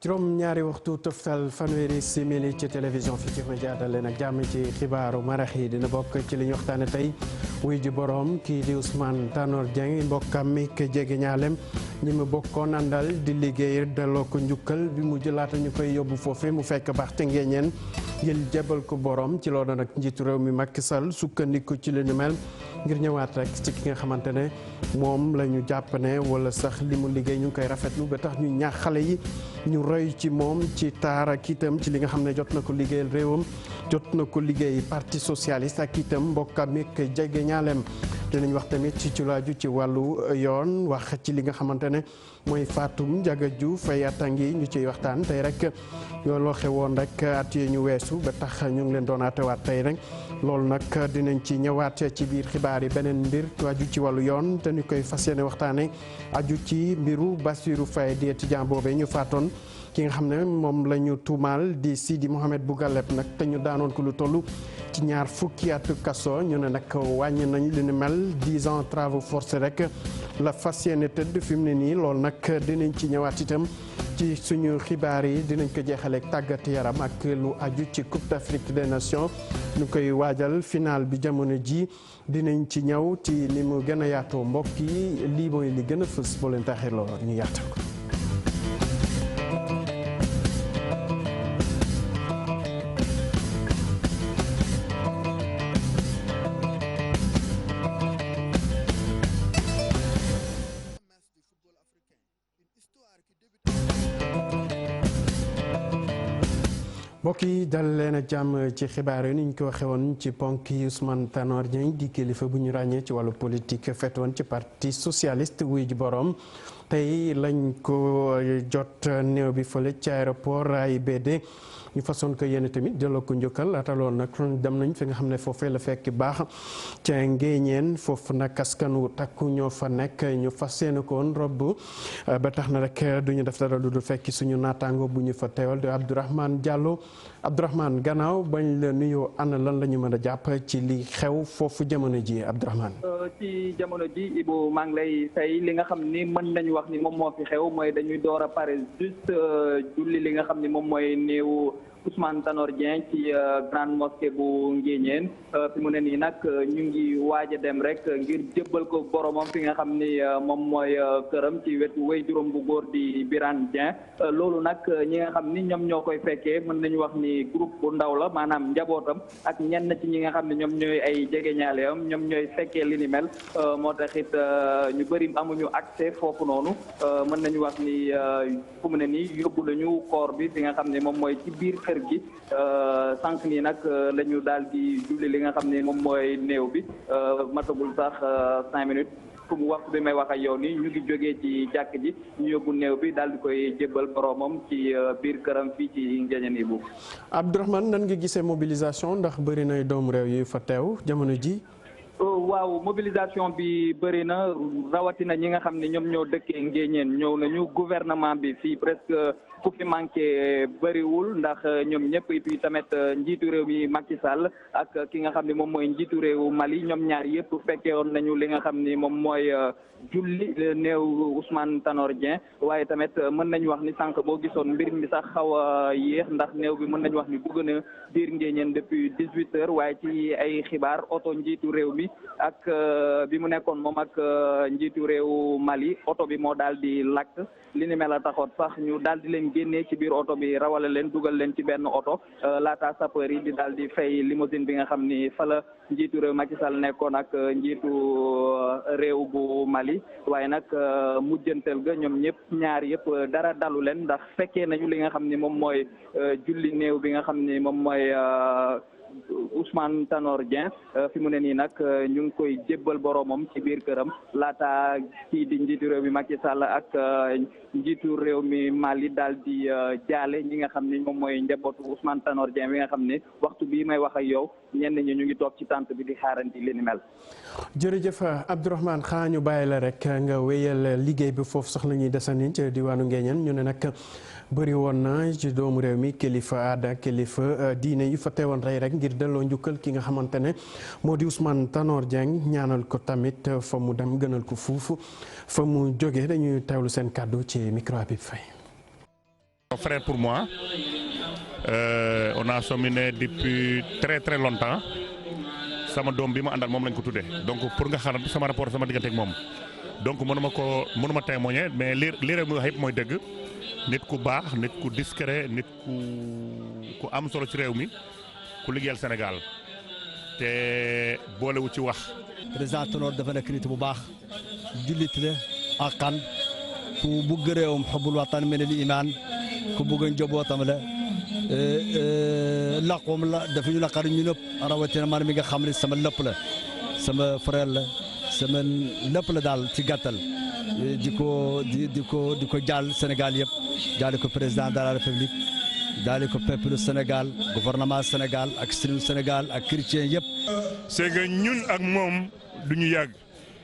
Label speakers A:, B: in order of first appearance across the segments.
A: juróom ñaari waxtu toftal fanweeri simili ci télévision Futurs Médias dal leen ak jàmm ci xibaaru marax yi dina bokk ci li ñu waxtaane tey wuy ji borom kii di Ousmane Tanor Dieng mbokkam mi ke jege ñaalem ñi mu bokkoon àndal di liggéey delloo ko njukkal bi mu jëlaata ñu koy yóbbu foofu mu fekk baax te ngeeneen ngir jébal ko borom ci loolu nag njiitu réew mi Macky Sall sukkandiku ci li nu mel ngir ñëwaat rek ci ki nga xamante ne moom la ñu jàpp ne wala sax li mu liggéey ñu ngi koy rafetlu ba tax ñu ñaax xale yi ñu roy ci moom ci taar ak itam ci li nga xam ne jot na ko liggéeyal réewam jot na ko liggéey parti socialiste ak itam mbokkam mi jege ñaaleem dinañ wax tamit ci laaju ci wàllu yoon wax ci li nga xamante ne mooy Fatou Ndiaga Diouf ay attangi ñu ciy waxtaan tey rek yoo loo xewoon rek at yi ñu weesu ba tax ñu ngi leen doon atewaat tey rek loolu nag dinañ ci ñëwaat ci biir xibaar yi beneen mbir aju ci wàllu yoon te ñu koy fas yéene waxtaane aju ci mbiru Bassirou Faye di étudiant boobee ñu faatoon ki nga xam ne moom la ñu tuumaal di Sidi Mohamed Bougaleb nag te ñu daanoon ko lu toll ci ñaar fukki atu kaso ñu ne nag wàññi nañ li ni mel 10 ans travaux forcés rek la fas yéene tëdd fi mu ne nii loolu nag dinañ ci ñëwaat itam ci suñu xibaar yi dinañ ko jeexaleeg tàggat yaram ak lu aju ci Coupe d'Afrique des Nations ñu koy waajal final bi jamono ji dinañ ci ñëw ci ni mu gën a yaatoo mbokk yi lii mooy li gën a fës boo leen taxirloo ñu yaatal ko. mbokk yi dal leen a jàmm ci xibaar yi ni ñu ko waxee woon ci ponk yi Ousmane Tanor Dieng di kilifa bu ñu ràññee ci wàllu politique fetoon ci parti socialiste wuy ji borom tey lañ ko jot néew bi fële ci aéroport AIBD ñu façon ko yéen tamit delloo ko njukkal laata loolu nag dem nañ fi nga xam ne foofee la fekk baax ca ngéeñeen foofu nag askan wu takku ñoo fa nekk ñu fas yéene ko woon robb ba tax na rek du ñu def dara lu dul fekki suñu naataango bu ñu fa teewal di Abdourahmane Diallo Abdourahmane gannaaw bañ la nuyoo ana lan la ñu mën a jàpp ci li xew foofu jamono ji Abdourahmane.
B: ci jamono ji Ibou maa ngi lay tey li nga xam ni mën nañu wax ni moom moo fi xew mooy dañuy door a pare juste julli li nga xam ni moom mooy néew Ousmane Tanor Dieng ci grande mosquée bu Nguéniène fi mu ne nii nag ñu ngi waaj a dem rek ngir jébbal ko boromam fi nga xam ni moom mooy këram ci wetu way juróom bu góor di Birane Dieng loolu nag ñi nga xam ni ñoom ñoo koy fekkee mën nañu wax ni groupe bu ndaw la maanaam njabootam ak ñenn ci ñi nga xam ne ñoom ñooy ay jegeñaaleem ñoom ñooy fekkee li ni mel moo tax it ñu bëri amuñu accès foofu noonu mën nañu wax ni fu mu ne nii yóbbu lañu corps bi fi nga xam ne moom mooy ci biir kër gi sànq nii nag la ñu daal di julli li nga xam ne moom mooy néew bi matagul sax 5 minutes fu mu waxtu bi may wax ak yow nii ñu ngi jógee ci jàkk ji ñu yóbbu néew bi daal di koy jébbal boromam ci biir këram fii ci Nguéniène bu
A: Abdourahmane nan nga gisee mobilisation ndax bëri nay doomu réew yi fa teew jamono ji
B: waaw mobilisation bi bëri na rawatina ñi nga xam ne ñoom ñoo dëkkee Nguéniène ñëw nañu gouvernement bi fii presque ku fi manqué bëriwul ndax ñoom ñëpp et puis tamit njiitu réew mi Macky Sall ak ki nga xam ne moom mooy njiitu réewu Mali ñoom ñaar yëpp fekkee woon nañu li nga xam ni moom mooy julli néew Ousmane Tanor Dieng waaye tamit mën nañu wax ni sànq boo gisoon mbir mi sax xaw a yéex ndax néew bi mën nañu wax ni dugg na biir Nguéniène depuis 18 heures waaye ci ay xibaar oto njiitu réew mi ak bi mu nekkoon moom ak njiitu réewu Mali oto bi moo daal di lakk li ni mel a taxoon sax ñu daal di leen génnee ci biir oto bi rawale leen dugal leen ci benn oto laata sapeur yi di daal di fay limousine bi nga xam ni fa la njiitu réew Macky Sall nekkoon ak njiitu réew bu Mali waaye nag mujjantel ga ñoom ñëpp ñaar yëpp dara dalu leen ndax fekkee nañu li nga xam ni moom mooy julli néew bi nga xam ni moom mooy Ousmane Tanor Dieng fi mu ne nii nag ñu ngi koy jébbal boromam ci biir këram laata kii di njiitu réew mi Macky Sall ak njiitu réew mi Mali daal di jaale ñi nga xam ni moom mooy njabootu Ousmane Tanor Dieng bi nga xam ni waxtu bii may wax ak yow ñenn ñi ñu ngi toog ci tànt bi di xaaranti li ni mel.
A: jërëjëf Abdourahmane xaa ñu bàyyi la rek nga wéyal liggéey bi foofu sax la ñuy desandi ci diwaanu Nguéniène ñu ne nag bëri woon na ci doomu réew mi kilifa aada kilifa diine yi fa teewoon rey rek ngir delloo njukkal ki nga xamante ne moo di Ousmane Tanor Dieng ñaanal ko tamit fa mu dem gënal ko fuufu fa mu jógee dañuy teewlu seen kàddu ci micro Habib Faye.
C: Frère pour moi, on a cheminé depuis très longtemps. sama doom bi ma àndal moom lañ ko tuddee donc pour nga xam sama rapport sama diggante ak moom donc mënuma témoigner mais li réew mi wax yëpp mooy dëgg nit ku baax nit ku discret nit ku am solo ci réew mi ku liggéeyal Sénégal te boolewu ci wax.
D: président Tanor dafa nekk nit bu baax jullit la aqan ku bëgg réewam xubbul watan min al iman ku bëgg njabootam la. laqoom la dafa ñu naqari ñu nëpp rawatina man mi nga xam ne sama lépp la sama frère la sama lépp la daal ci gàttal di ko jaal Sénégal yëpp jaale ko président de la République jaale ko peuple Sénégal gouvernement Sénégal ak sëriñ Sénégal ak chrétien yëpp.
C: c'est que ñun ak moom du ñu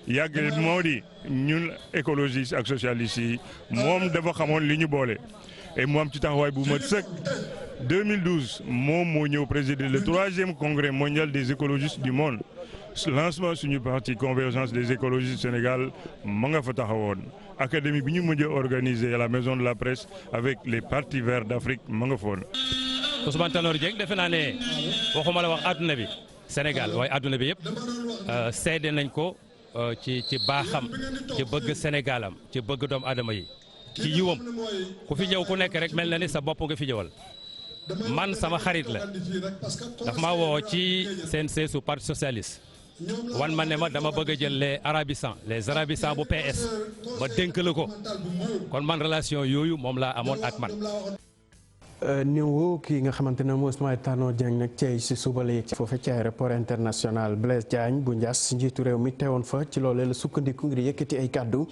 C: yàgg moo di ñun écologistes ak socialistes yi moom dafa xamoon li ñu boole et mu am ci taxawaay bu mat sëkk. 2012 moom moo ñëw présider le 3e congrès mondial des écologistes du monde lancement suñu parti convergence des écologistes du Sénégal ma nga fa taxawoon académie bi ñu mujj a organiser à la maison de la presse avec les partis verts d'Afrique ma nga foon.
E: Ousmane Tanor Dieng defe naa ne waxuma la wax àdduna bi Sénégal waaye àdduna bi yëpp seede nañ ko ci baaxam ci bëgg Sénégalam ci bëgg doomu aadama yi ci yiwam ku fi ñëw ku nekk rek mel na ni sa bopp nga fi ñëwal. man sama xarit la daf ma woo ci seen seesu parti socialiste wan ma ne ma dama bëgg a jël les arabisants bu PS ma dénk la ko kon man relation yooyu moom laa amoon ak man.
A: niw kii nga xamante ne mooy Ousmane Tanor Dieng nag tey si suba la yegg ci foofu ci aéroport international Blaise Diagne bu Ndiass njiitu réew mi teewoon fa ci loolee la sukkandiku ngir yëkkati ay kàddu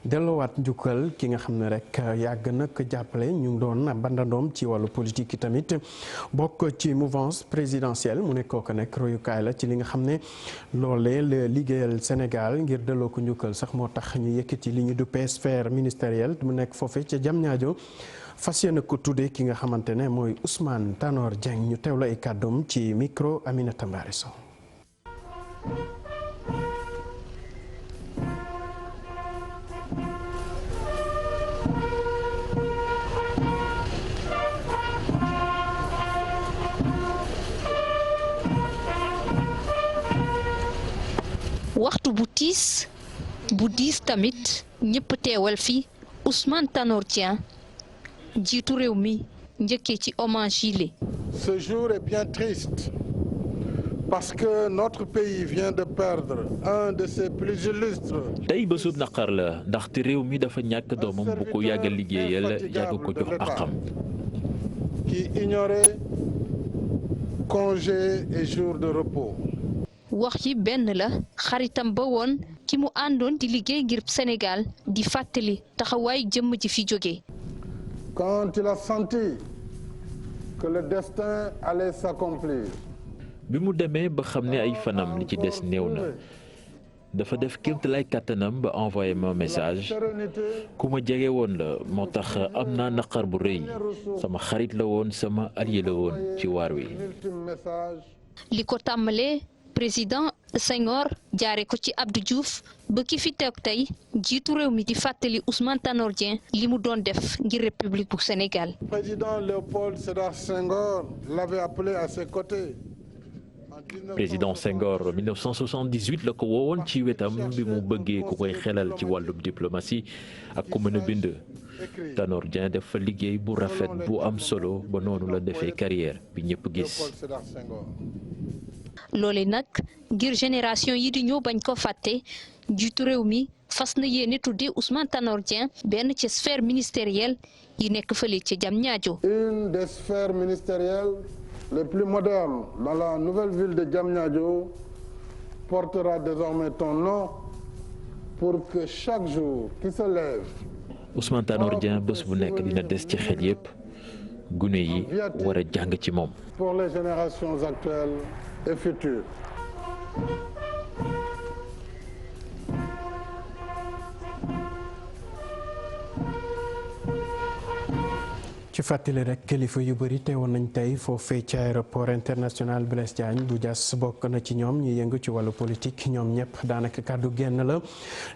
A: delloowaat njukkal ki nga xam ne rek yàgg nag jàppale ñu ngi doon bandandoom ci wàllu politique yi tamit bokk ci mouvance présidentielle mu nekk kooku nekk royukaay la ci li nga xam ne loolee la liggéeyal Sénégal ngir delloo ko njukkal sax moo tax ñu yëkkati li ñu duppee sphère ministérielle mu nekk foofee ca Diamniadio fas yéene ko tuddee ki nga xamante ne mooy Ousmane Tanor Dieng ñu teewlu ay kàddoom ci micro Aminata Mbari Sow.
F: waxtu bu diis tamit ñëpp teewal fi Ousmane Tanor Dieng jiitu réew mi njëkkee ci hommage yi.
G: Ce jour est bien triste parce que notre pays vient de perdre un de ses plus illustres.
H: tey bésub naqar la ndaxte réew mi dafa ñàkk doomam bu ko yàgg a liggéeyal yàgg ko jox àqam.
G: qui ignorait congé et jours de repos.
F: wax yi benn la xaritam ba woon ki mu àndoon di liggéey ngir Sénégal di fàttali taxawaay jëmm ji fi jóge.
G: quand il a senti que le destin allait s'accomplir.
H: bi mu demee ba xam ne ay fanam li ci des néew na dafa def kéemtalaay kàttanam ba envoyé ma message ku ma jege woon la moo tax am naa naqar bu rëy sama xarit la woon sama allié la woon ci waar wi.
F: li ko tàmbalee président Senghor jaare ko ci Abdou Diouf ba ki fi teew tey jiitu réew mi di fàttali Ousmane Tanor Dieng li mu doon def ngir république bu Sénégal.
G: président Léopold Sédar Senghor l'avait appelé à ses côtés.
H: président Senghor 1978 la ko woowoon ci wetam bi mu bëggee ku koy xelal ci wàllum diplomatie ak ku mën a bind. Tanor Dieng def fa liggéey bu rafet bu am solo ba noonu la defee carrière bi ñëpp gis.
F: loole nag ngir génération yi di ñëw bañ ko fàtte jiitu réew mi fas na yéene tuddee Ousmane Tanor Dieng benn ci sphère ministérielle yi nekk fële ci Diamniadio.
G: une des sphères ministérielles les plus modernes dans la nouvelle ville de Diamniadio portera désormais ton nom pour que chaque jour qui se lève.
H: Ousmane Tanor Dieng bés bu nekk dina des ci xel yépp gune yi war a jàng ci moom.
G: pour les générations actuelles et futures.
A: ci fàttali rek kilifa yu bëri teewoon nañ tey foofee ci aéroport international Blaise Diagne bu Diass bokk na ci ñoom ñu yëngu ci wàllu politique ñoom ñëpp daanaka kàddu génn la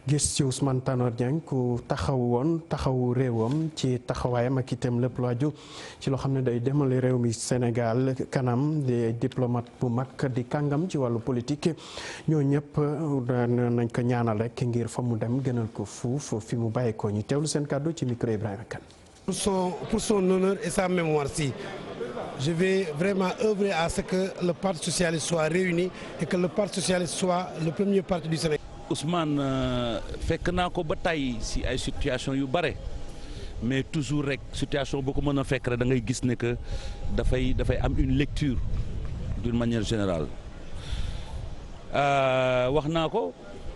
A: gis ci Ousmane Tanor Dieng ku taxawu réewam ci taxawaayam ak itam lépp lu aju ci loo xam ne day demale réew mi Sénégal kanam di diplomate bu mag di kàngam ci wàllu politique ñoo ñëpp nañ ko ñaanal rek ngir fa mu dem gënal ko fuuf fi mu bàyyi ko ñu teewlu seen kàddu ci micro Ibrahima Kane.
I: Pour son honneur et sa mémoire, si je vais vraiment œuvrer à ce que le Parti socialiste soit réuni et que le Parti socialiste soit le premier parti du Sénégal.
J: Ousmane fekk naa ko ba tey si ay situation yu bare mais toujours rek situation boo ko mën a fekk rek da ngay gis ne que dafay am une lecture d'une manière générale wax naa ko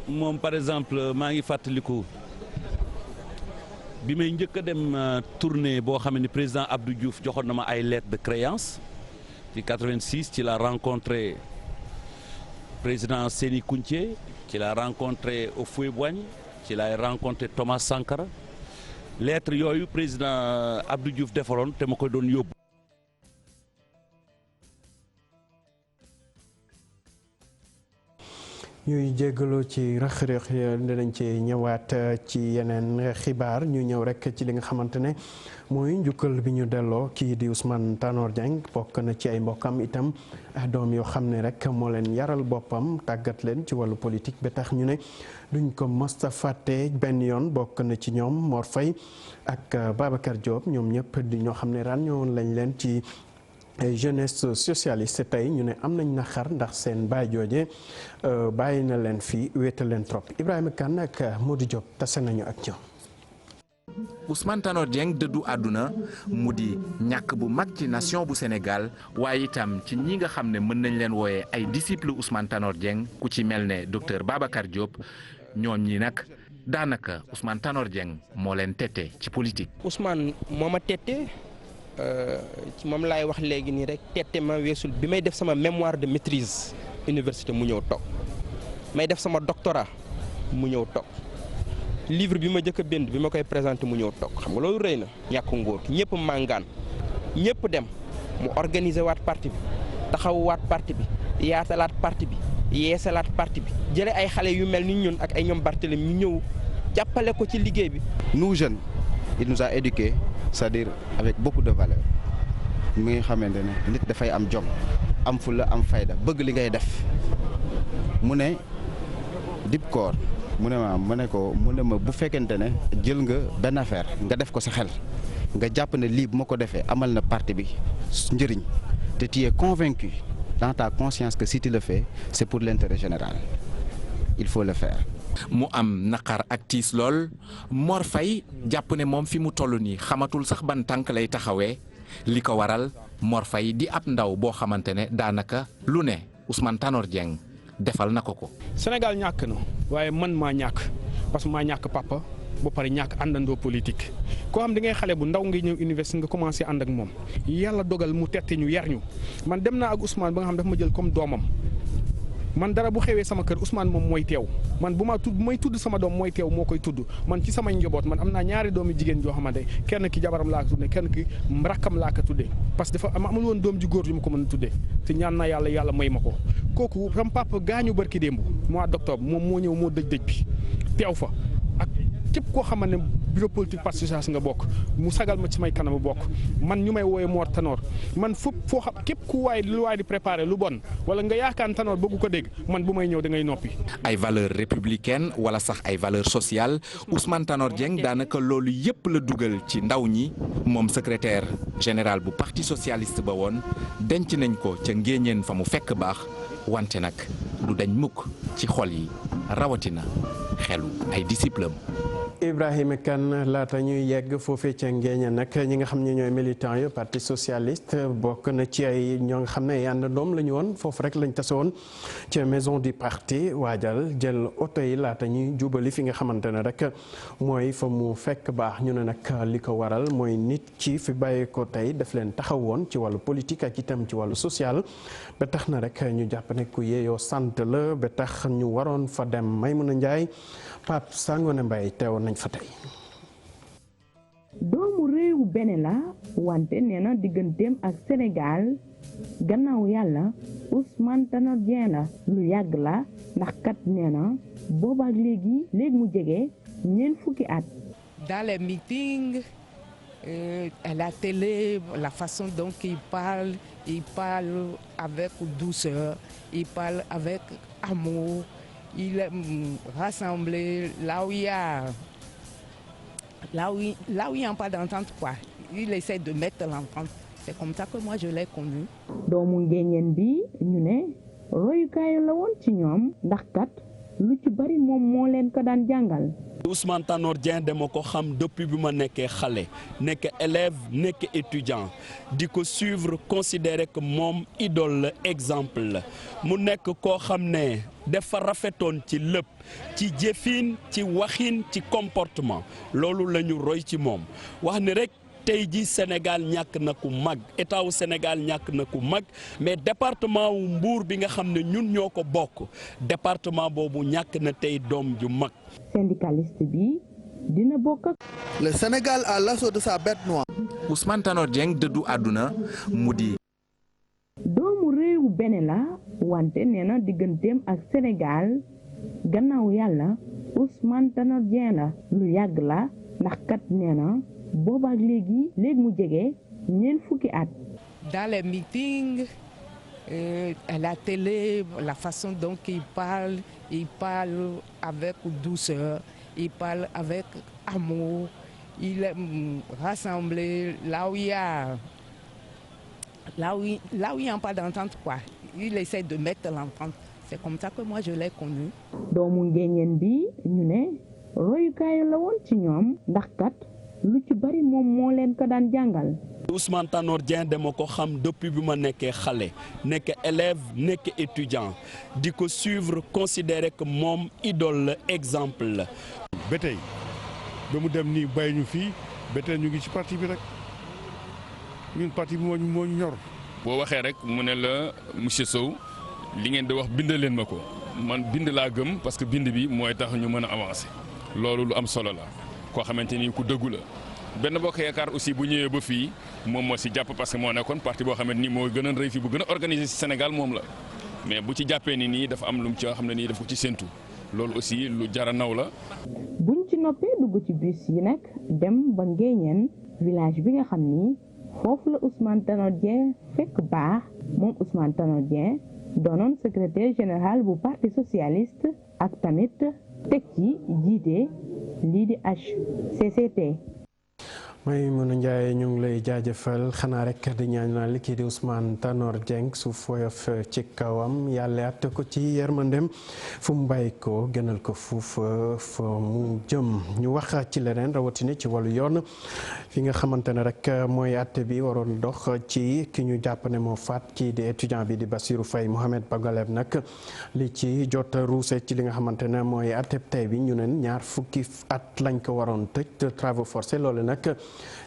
J: moom par exemple maa ngi fàttaliku. bi may njëkk a dem tournée boo xam ne président Abdou Diouf joxoon na ma ay lettres de créance ci 86 ci la rencontré président Séni Kountié ci la rencontré Houphouët-Boigny ci la rencontré Thomas Sankara lettres yooyu président Abdou Diouf defaroon te ma koy doon yóbbu.
A: ñuy jégalu ci rëq-rëq dinañ ci ñëwaat ci yeneen xibaar ñu ñëw rek ci li nga xamante ne mooy njukkal bi ñu delloo kii di Ousmane Tanor Dieng bokk na ci ay mbokkam itam doom yoo xam ne rek moo leen yaral boppam tàggat leen ci wàllu politique ba tax ñu ne duñ ko mosta fàtte benn yoon bokk na ci ñoom Mor Faye ak Babacar Diop ñoom ñëpp di ñoo xam ne ràññoon lañ leen ci jeunesse socialiste tey ñu ne am nañ naqar ndax seen baay jooje bàyyi na leen fii wéetal leen trop Ibrahima Kane ak Modou Diop tase nañu ak ñoom.
K: Ousmane Tanor Dieng dëddu àdduna mu di ñàkk bu mag ci nation bu Sénégal waaye itam ci ñi nga xam ne mën nañ leen wooye ay disciple Ousmane Tanor Dieng ku ci mel ne docteur Babacar Diop ñoom ñi nag daanaka Ousmane Tanor Dieng moo leen tette ci politique.
L: Ousmane moo ma tette. ci moom laay wax léegi nii rek tette ma weesul bi may def sama mémoire de maîtrise université mu ñëw toog may def sama doctorat mu ñëw toog livre bi ma jëkk a bind bi ma koy présenté mu ñëw toog xam nga loolu rëy na ñàkk nguur ñëpp màngaan ñëpp dem mu organiser waat parti bi taxaw waat parti bi yaatalaat parti bi yeesalaat parti bi jële ay xale yu mel ni ñun ak ay ñoom Barthélemy ñu ñëw jàppale ko ci liggéey bi.
M: Nous jeunes il nous a éduqués c'est-à-dire avec beaucoup de valeur mi nga xamante ne nit dafay am jom am fulla am fayda bëgg li ngay def mu ne Dibkor mu ne ma bu fekkente ne jël nga benn affaire nga def ko sa xel nga jàpp ne lii bu ma ko defee amal na parti bi njëriñ te tu es convaincu dans ta conscience que si tu le fais c'est pour l'intérêt général il faut le faire.
K: mu am naqar ak tiis lool Mor Faye jàpp ne moom fi mu toll nii xamatul sax ban tànk lay taxawee li ko waral Mor Faye di ab ndaw boo xamante ne daanaka lu ne Ousmane Tanor Dieng defal na ko ko.
N: Sénégal ñàkk na waaye man maa ñàkk parce que maa ñàkk papa ba pare ñàkk àndandoo politique koo xam da ngay xale bu ndaw ngay ñëw université nga commencé ànd ak moom yàlla dogal mu tette ñu yar ñu man dem naa ak Ousmane ba nga xam dafa ma jël comme doomam. man dara bu xewee sama kër Ousmane moom mooy teew man bu may tudd sama doom mooy teew moo koy tudd man ci samay njaboot man am naa ñaari doomi jigéen joo xamante kenn ki jabaram laa ko tuddee kenn ki rakkam laa ko tuddee parce que dafa amul woon doom ju góor yu ma ko mën a tuddee te ñaan naa yàlla may ma ko kooku sam papa gaañu barki démb mois d'octobre moom moo ñëw moo dëj bi teew fa ak képp koo xamante ne bureau politique parti socialiste nga bokk mu sagal ma ci may kanamu bokk man ñu may wooye Mor Tanor man foo xam képp ku lu waay di préparé lu bon wala nga yaakaar Tanor bëggu ko dégg man bu may ñëw da ngay noppi.
K: ay valeurs républicaines wala sax ay valeurs sociales Ousmane Tanor Dieng daanaka loolu yépp la dugal ci ndaw ñi moom secrétaire général bu parti socialiste ba woon denc nañ ko ca ngéeñeen fa mu fekk baax wante nag du dañ mukk ci xol yi rawatina xelu ay disciples.
A: Ibrahima Kane laata ñuy yegg foofee ca Ngéeña nag ñi nga xam ne ñooy militants yu parti socialiste bokk na ci ay ñoo nga xam ne ay àndandoom la ñu woon foofu rek lañ tase woon ca maison du parti waajal jël oto yi laata ñuy jubali fi nga xamante ne rek mooy fa mu fekk baax ñu ne nag li ko waral mooy nit ci fi bàyyi ko tey daf leen taxaw woon ci wàllu politique ak itam ci wàllu social ba tax na rek ñu jàpp ne ku yeeyoo sant la ba tax ñu waroon fa dem Maymuna Njaay Pape Sangone Mbaye teewoon nañ fa tey.
O: doomu réewu Bénin la wante nee na digganteem ak Sénégal gannaaw yàlla Ousmane Tanor Dieng la lu yàgg la ndax kat nee na boobaak léegi mu jege ñeent fukki at.
P: Dans les meetings, à la télé, la façon dont il parle avec douceur, il parle avec amour, il rassemble là où il y a pas d'entente quoi. Il essaie de mettre l'entente. C'est comme ça que moi je l'ai connu.
O: doomu ngéñeen bi ñu ne royukaayu la woon ci ñoom ndax kat lu ci bari moom moo leen ko daan jàngal.
J: Ousmane Tanor Dieng dama ko xam depuis bi ma nekkee xale nekk élève nekk étudiant di ko suivre considérer que moom idole la exemple la mu nekk koo xam ne dafa rafetoon ci lépp ci jëfin ci waxin ci comportement loolu la ñu roy ci moom wax ni rek. tey ji Sénégal ñàkk na ku mag état wu Sénégal ñàkk na ku mag mais département wu Mbour bi nga xam ne ñun ñoo ko bokk département boobu ñàkk na tey doom ju mag.
O: syndicaliste bi dina bokk.
Q: Le Sénégal à l'assaut de sa bête noire.
K: Ousmane Tanor Dieng dëddu àdduna mu di.
O: doomu réewu Bénin la wante nee na digganteem ak Sénégal gannaaw yàlla Ousmane Tanor Dieng la lu yàgg la ndax kat nee na. boobaak léegi mu jege ñeent fukki at.
P: Dans les meetings, à la télé, la façon dont il parle avec douceur, il parle avec amour, il rassemble là où il y a pas d'entente quoi. Il essaie de mettre l'entente. C'est comme ça que moi je l'ai connu.
O: doomu ngéñeen bi ñu ne royukaayu la woon ci ñoom ndax kat. lu ci bari moom moo leen ko daan jàngal.
J: Ousmane Tanor Dieng dama ko xam depuis bi ma nekkee xale nekk élève nekk étudiant di ko suivre considérer que moom idole la exemple la.
R: ba tey ba mu dem nii bàyyi ñu fii ba tey ñu ngi ci parti bi rek ñun parti bi moo ñu ñor.
S: boo waxee rek mu ne la monsieur Sow li ngeen di wax bind leen ma ko man bind laa gëm parce que bind bi mooy tax ñu mën a avancer loolu lu am solo la. koo xamante ni ku dëggu la benn bokk yaakaar aussi bu ñëwee ba fii moom moo si jàpp parce que moo nekkoon parti boo xamante ni moo gën a rëy fii bu gën a organisé si Sénégal moom la mais bu ci jàppee ni nii dafa am lu mu ci xam ne nii daf ko ci séntu loolu aussi lu jara naw la.
O: buñ ci noppee dugg ci bus yi nag dem ba Ngéñeen village bi nga xam ni foofu la Ousmane Tanor Dieng fekk baax moom Ousmane Tanor Dieng doonoon secrétaire général bu parti socialiste ak tamit teg ci jiite. lii di HCCT.
A: Maimouna Ndiaye ñu ngi lay jaajëfal xanaa rek di ñaanal kii di Ousmane Tanor Dieng suuf woyof ci kawam yàlla àtte ko ci yërmandem fu mu bàyyi ko gënal ko fuuf fa mu jëm ñu wax ci leneen rawatina ci wàllu yoon fi nga xamante ne rek mooy àtte bi waroon dox ci ki ñu jàpp ne moo faat kii di étudiant bi di Bassirou Faye Mohamed Bagaleb nag li ci jot ruuse ci li nga xamante ne mooy àtte tey bi ñu ne 2 fukki at lañ ko waroon tëj te travaux forcés loolu nag.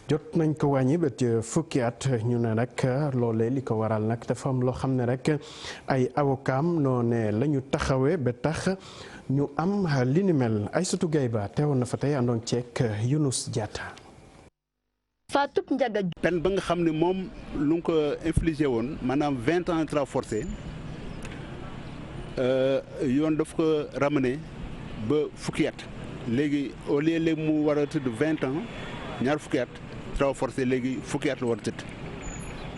A: jot nañ ko wàññi ba fukki at ñu ne rek loolee li ko waral nag dafa am loo xam ne rek ay avocaam noo ne la ñu taxawee ba tax ñu am li ni mel Aïssatou Gaye Ba teewoon na fa tey àndoon ceek Younous Diatta.
T: Fatou Ndiaga peine ba nga xam ne moom lu nga ko infligé woon maanaam 20 ans de travaux forcés yoon daf ko ramené ba fukki at léegi au lieu léegi mu war a tëdd 20 ans 2 fukki at travaux forcés léegi fukki at la war a tëdd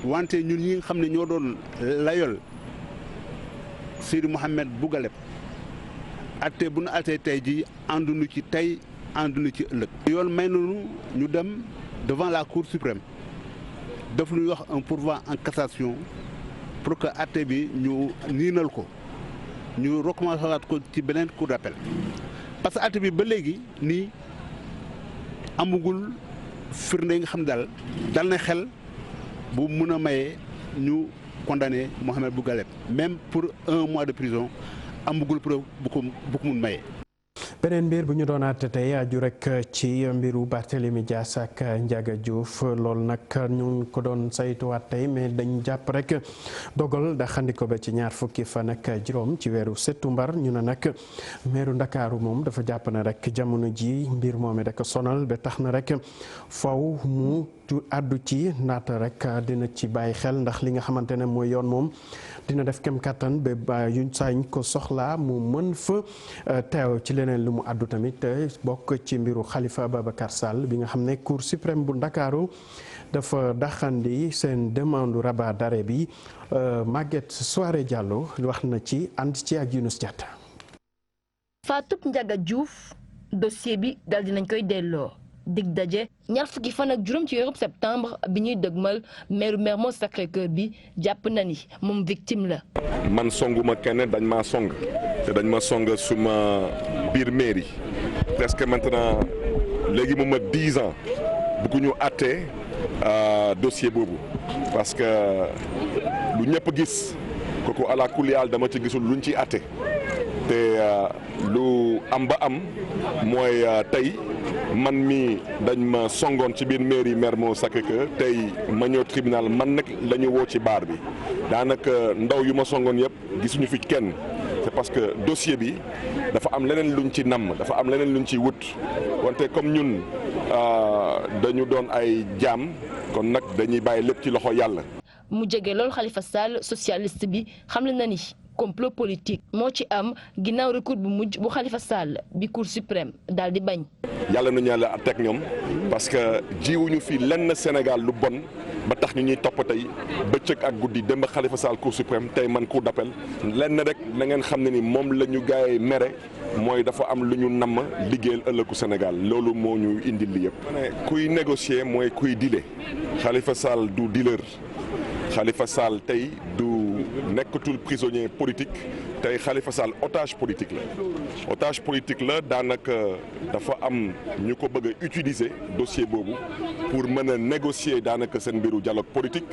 T: wante ñun ñi nga xam ne ñoo doon layol Seydi Mohamed Bougaleb atte bu nu attee tey ji ànduñu ci tey ànduñu ci ëllëg yoon may nañu ñu dem devant la Cour suprême daf ñuy wax un pourvoi en cassation pour que atte bi ñu niinal ko ñu recommencé waat ko ci beneen cour d'appel parce que atte bi ba léegi nii amagul firnde nga xam daal dal na xel bu mun a maye ñu condamné Mohamed Bougaleb même pour 1 mois de prison amagul preuve bu ko mun maye.
A: beneen mbir bu ñu doon àtte tey aju rek ci mbiru Barthélémy Dias ak Ndiaga Diouf loolu nag ñu ko doon saytuwaat tey mais dañ jàpp rek dogal da xandiko ba ci ñaar fukki fan ak juróom ci weeru septembre ñu ne nag meeru Ndakaaru moom dafa jàpp ne rek jamono ji mbir moom rek sonal ba tax na rek faw mu àddu ci naata rek dina ci bàyyi xel ndax li nga xamante ne mooy yoon moom dina def kem kattan ba yuñ sañ ko soxlaa mu mën fa teew ci leneen lu mu àddu tamit bokk ci mbiru Khalifa Ababacar Sall bi nga xam ne Cour suprême bu Ndakaaru dafa daxandi seen demande rabat d'arrêt bi Maguette Soirée Diallo wax na ci ànd ci ak Younous Diatta.
U: Fatou Ndiaga Diouf dossier bi dal dinañ koy delloo dig daje ñaar fukki fan ak juróom ci weeru septembre bi ñuy dëgmal maire Mermoz Sacré-Cœur bi jàpp na ni moom victime la.
V: man songuma kenn dañ maa song te dañ ma song suma biir mairie presque maintenant léegi mu ma 10 ans bëgguñu àtte dossier boobu parce que lu ñëpp gis kooku ala kulli haal dama ci gisul luñ ci àtte te lu am ba am mooy tey. man mi dañ ma songoon ci biir mairie Mermoz Sacré-Cœur tey ma ñëw tribunal man nag la ñu woo ci baar bi daanaka ndaw yu ma songoon yëpp gisuñu fi kenn c'est parce que dossier bi dafa am leneen luñ ci namm dafa am leneen luñ ci wut wante comme ñun dañu doon ay jaam kon nag dañuy bàyyi lépp ci loxo yàlla.
U: mu jege loolu Khalifa Sall socialiste bi xam na ni complot politique moo ci am ginnaaw recours bu mujj bu Khalifa Sall bi Cour suprême daal di bañ.
V: yàlla nañu yàlla teg ñoom parce que jiwuñu fi lenn Sénégal lu bon ba tax ñu ñuy topp tey bëccëg ak guddi dem ba Khalifa Sall Cour suprême tey man cour d'appel lenn rek na ngeen xam ne ni moom la ñu gars yi mere mooy dafa am lu ñu namm liggéeyal ëllëgu Sénégal loolu moo ñu indil li yëpp. kuy négocier mooy kuy dealer Khalifa Sall du dealer Khalifa Sall tey du nekkatul prisonnier politique tey Khalifa Sall otage politique la daanaka dafa am ñu ko bëgg a utiliser dossier boobu pour mën a négocier daanaka seen mbiru dialogue politique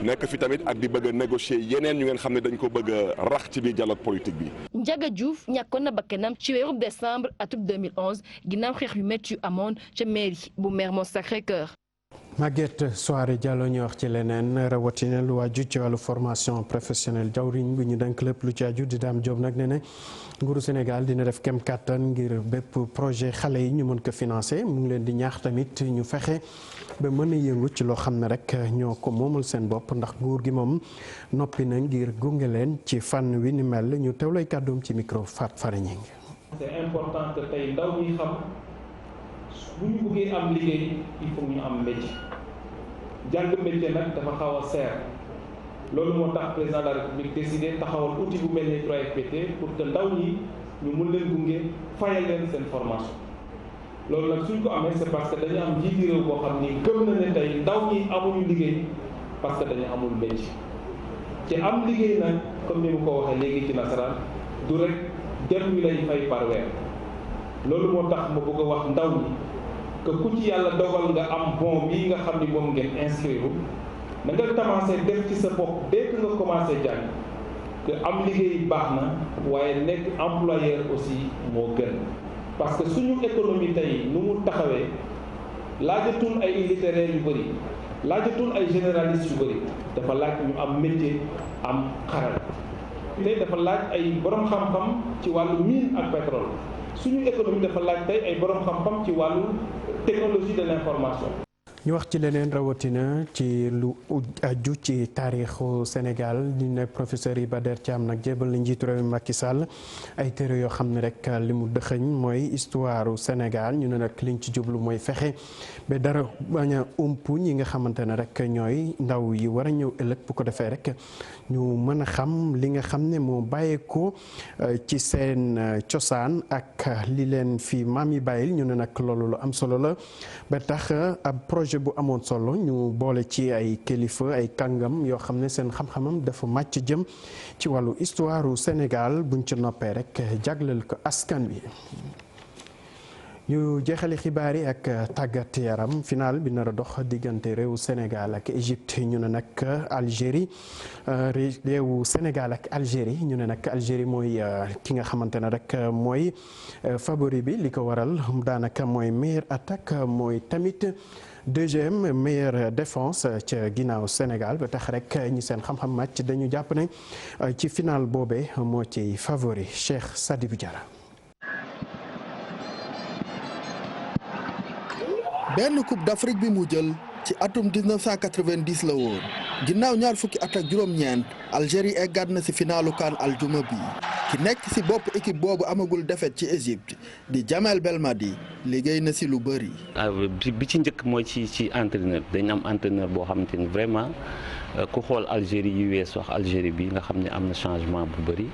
V: nekk fi tamit ak di bëgg a négocier yeneen ñu ngeen xam ne dañ ko bëgg a rax ci biir dialogue politique bi.
U: Ndiaga Diouf ñàkkoon na bakkanam ci weeru décembre atum 2011 ginnaaw xeex yu métti yu amoon ca mairie bu Mermoz Sacré-Cœur.
A: Maguette Soirée Diallo ñu wax ci leneen rawatina lu waaju ci wàllu formation professionnelle jawriñ bu ñu denk lépp lu ci aju di Dame Diop nag nee na nguuru Sénégal dina def kem kàttan ngir bépp projet xale yi ñu mën ko financer mu ngi leen di ñaax tamit ñu fexe ba mën a yëngu ci loo xam ne rek ñoo ko moomal seen bopp ndax nguur gi moom noppi na ngir gunge leen ci fànn wi ni mel ñu teewlay kàddoom ci micro Fat Farañing.
W: C'est important que tey ndaw ñi xam. bu ñu bëggee am liggéey il faut ñu am métier jàng métier nag dafa xaw a seer loolu moo tax président de la république décidé taxawal outil bu mel ni 3FPT pour que ndaw ñi ñu mun leen gunge fayal leen seen formation loolu nag suñ ko amee c'est parce que dañu am njiiti réew boo xam ni gëm na ne tey ndaw ñi amuñu liggéey parce que dañu amul métier te am liggéey nag comme ni mu ko waxee léegi ci nasaraan du rek der wi lay fay par weer loolu moo tax ma bëgg a wax ndaw ñi que ku ci yàlla dogal nga am bon bii nga xam ni moom ngeen inscrire na nga commencé def ci sa bopp dès que nga commencé jàng que am liggéey baax na waaye nekk employeur aussi moo gën parce que suñu économie tey nu mu taxawee laajatul ay littéraires yu bëri laajatul ay généralistes yu bëri dafa laaj ñu am métier am xaral tey dafa laaj ay borom xam-xam ci wàllu mine ak pétrole suñu économie dafa laaj tey ay borom xam-xam ci wàllu technologie de l'information.
A: ñu wax ci leneen rawatina ci lu aju ci taarixu Sénégal ñu ne professeur Iba Der Thiam nag jébal na njiitu réew mi Macky Sall ay téere yoo xam ne rek li mu dëxëñ mooy histoire Sénégal ñu ne nag liñ ci jublu mooy fexe ba dara bañ a ump ñi nga xamante ne rek ñooy ndaw yi war a ñëw ëllëg bu ko defee rek ñu mën a xam li nga xam ne moo bàyyeekoo ci seen cosaan ak li leen fi maam yi bàyyil ñu ne nag loolu lu am solo la ba tax ab projet bu amoon solo ñu boole ci ay kilifa ay kàngam yoo xam ne seen xam-xamam dafa màcc jëm ci wàllu histoire u Sénégal buñ ci noppee rek jagleel ko askan wi. ñu jeexali xibaar yi ak tàggat yaram final bi nar a dox diggante réewu Sénégal ak Égypte ñu ne nag Algérie réewu Sénégal ak Algérie ñu ne nag Algérie mooy ki nga xamante ne rek mooy favori bi li ko waral daanaka mooy meilleure attaque mooy tamit deuxième meilleure défense ca ginnaaw Sénégal ba tax rek ñi seen xam-xam màcc dañu jàpp ne ci final boobee moo ci favori Cheikh Sadibou Diarra.
Q: benn coupe d'Afrique bi mu jël ci atum 1990 la woon ginnaaw ñaar fukki at ak juróom-ñeent Algérie eggaat na ci finalu CAN aljuma bi ki nekk ci bopp équipe boobu amagul défaite ci Égypte di Djamel Belmadi liggéey na ci lu bëri.
B: bi ci njëkk mooy ci entraîneur dañ am entraîneur boo xamante ni vraiment ku xool Algérie yu wees wax Algérie bi nga xam ne am na changement bu bëri.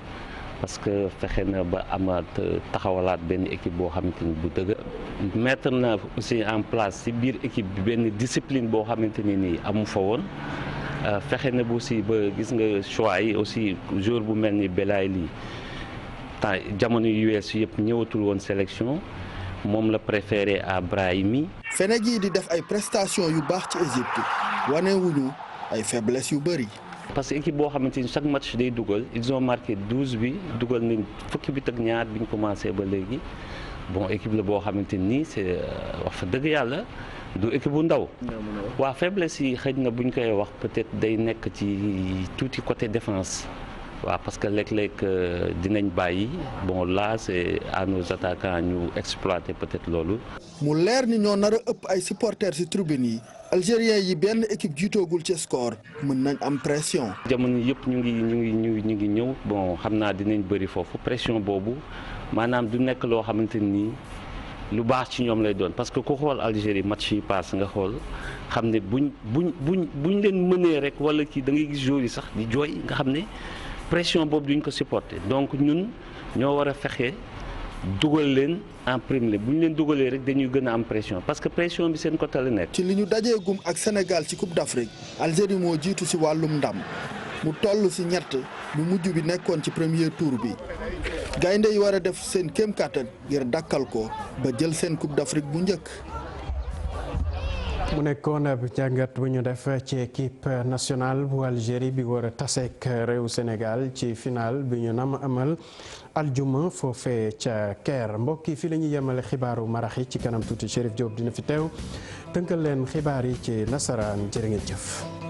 B: parce que fexe na ba amaat taxawalaat benn équipe boo xamante ni bu dëgg mettre na aussi en place ci biir équipe bi benn discipline boo xamante ni nii amu fa woon fexe na bu aussi ba gis nga choix yi aussi joueur bu mel ni Belaïli temps jamono yu weesu yëpp ñëwatul woon sélection moom la préféré à Brahimi.
Q: Fene gi di def ay prestations yu baax ci Égypte wane wuñu ay faiblesse yu bëri.
B: parce que équipe boo xamante ni chaque match day dugal ils ont marqué 12 bi dugal nañ fukki bit ak ñaar bi ñu commencé ba léegi bon équipe la boo xamante ni c'est wax fa dëgg yàlla du équipe bu ndaw. waa faiblesse yi xëy na bu ñu koy wax peut-être day nekk ci tuuti côté défense waaw parce que léeg-léeg dinañ bàyyi bon là c'est à nos attaquants ñu exploiter peut-être loolu.
Q: mu leer ni ñoo nar a ëpp ay supporters ci tribune yi. Algériens yi benn équipe jiitoogul ci score mën nañ am pression.
B: jamono yëpp ñu ngi ñëw bon xam naa dinañ bëri foofu pression boobu maanaam du nekk loo xamante ni lu baax ci ñoom lay doon parce que ku xool Algérie match yi passe nga xool xam ne buñ leen mënee rek wala kii da ngay gis joueurs yi sax di jooy nga xam ne pression boobu duñ ko supporter donc ñun ñoo war a fexe. dugal leen en premier bu ñu leen dugalee rek dañuy gën a am pression parce que pression bi seen côté la nekk.
Q: ci li ñu dajee gum ak Sénégal ci Coupe d'Afrique Algérie moo jiitu ci wàllum ndam mu toll ci ñett bu mujj bi nekkoon ci premier tour bi gaynde yi war a def seen kéem kàttan ngir dakkal ko ba jël seen Coupe d'Afrique bu njëkk.
A: mu nekkoon ab jàngat bu ñu def ci équipe nationale bu Algérie bi war a taseek réew Sénégal ci final bi ñu nam amal aljuma foofee ca Caire mbokk yi fii la ñuy yemale xibaaru marax yi ci kanam tuuti Chérif Diop dina fi teew tënkal leen xibaar yi ci nasaraan jërë ngeen jëf.